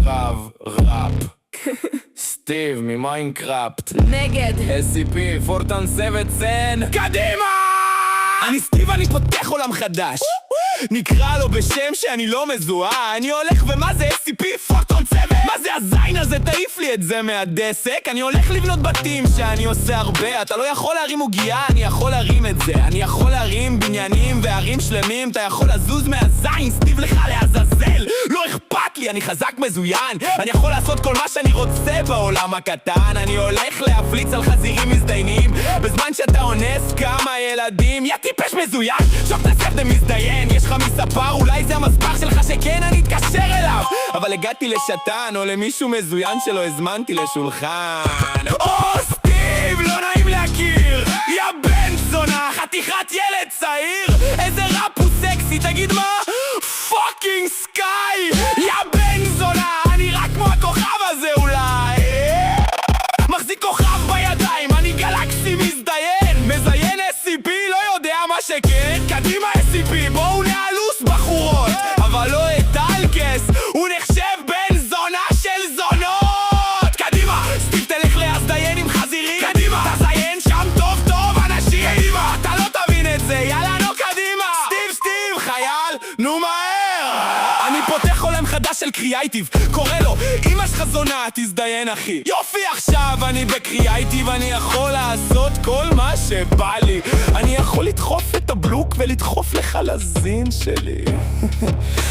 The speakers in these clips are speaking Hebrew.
קרב, ראפ סטיב ממיינקראפט נגד SCP, פורטון סבצן קדימה! אני סטיב, אני פותח עולם חדש נקרא לו בשם שאני לא מזוהה אני הולך ומה זה SCP, פורטון סבצן? מה זה הזין הזה? תעיף לי את זה מהדסק אני הולך לבנות בתים שאני עושה הרבה אתה לא יכול להרים עוגיה, אני יכול להרים את זה אני יכול להרים בניינים וערים שלמים אתה יכול לזוז מהזין, סטיב לך לעזאזל לא אכפת לי, אני חזק מזוין אני יכול לעשות כל מה שאני רוצה בעולם הקטן אני הולך להפליץ על חזירים מזדיינים בזמן שאתה אונס כמה ילדים יא טיפש מזוין, שוק תסף דה מזדיין יש לך מספר, אולי זה המספר שלך שכן אני אתקשר אליו אבל הגעתי לשטן או למישהו מזוין שלא הזמנתי לשולחן סטיב, לא נעים להכיר יא בן זונה, חתיכת ילד צעיר איזה ראפ הוא סקסי, תגיד מה? פאקינג סקאי יא בן זונה, אני רק כמו הכוכב הזה אולי מחזיק כוכב בידיים, אני גלקסי מזדיין מזיין SCP, לא יודע מה שכן קדימה SCP, בואו נעלוס בחורות אבל לא את אלכס, הוא נחשב בן זונה של זונות קדימה, סטיב תלך להזדיין עם חזירים קדימה, תזיין שם טוב טוב אנשים קדימה, אתה לא תבין את זה, יאללה נו קדימה סטיב, חייל, נו מהר אני פותח עולם חדש של קריאייטיב קורא לו, אמא שלך זונה, תזדיין אחי יופי עכשיו, אני בקריאייטיב אני יכול לעשות כל מה שבא לי אני יכול לדחוף את הבלוק ולדחוף לך לזין שלי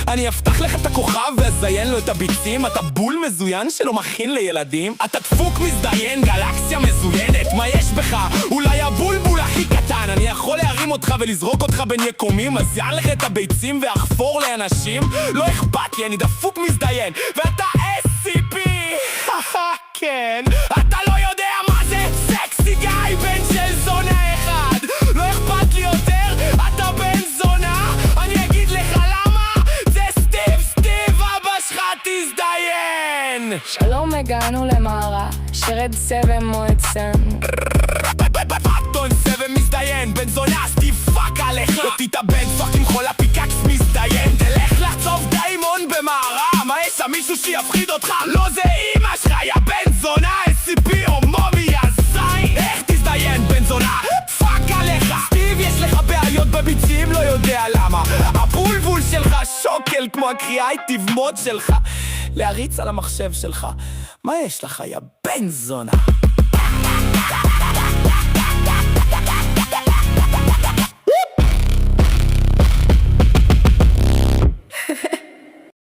אני אפתח לך את הכוכב ואזיין לו את הביצים אתה בול מזוין שלא מכין לילדים אתה דפוק מזדיין, גלקסיה מזוינת מה יש בך? אולי הבולבול הכי קטן אני יכול להרים אותך ולזרוק אותך בין יקומים אז יען לך את הביצים ואחפור לאנשים לא אכפת לי, אני דפוק מזדיין ואתה SCP כן אתה לא יודע מה זה סקסי גאי בן של זונה אחד לא אכפת לי יותר אתה בן זונה אני אגיד לך למה זה סטיב אבא שלך תזדיין שלום הגענו למערה שרד סבם מועצן פורטון סבם מזדיין בן זונה סטיב פאק עליך לא תתאבד פאקינג חולה פיקקס מזדיין תלך לחצוב דיימון במערה מה יש שם מישהו שיפחיד אותך? לא זה אמא שלך יא בן זונה SCP או מומי יא זין איך תזדיין בן זונה? פאק עליך סטיב יש לך בעיות בביצים לא יודע למה הבולבול שלך שוקל כמו הקריאייטיב מוד שלך להריץ על המחשב שלך מה יש לך יא בן זונה?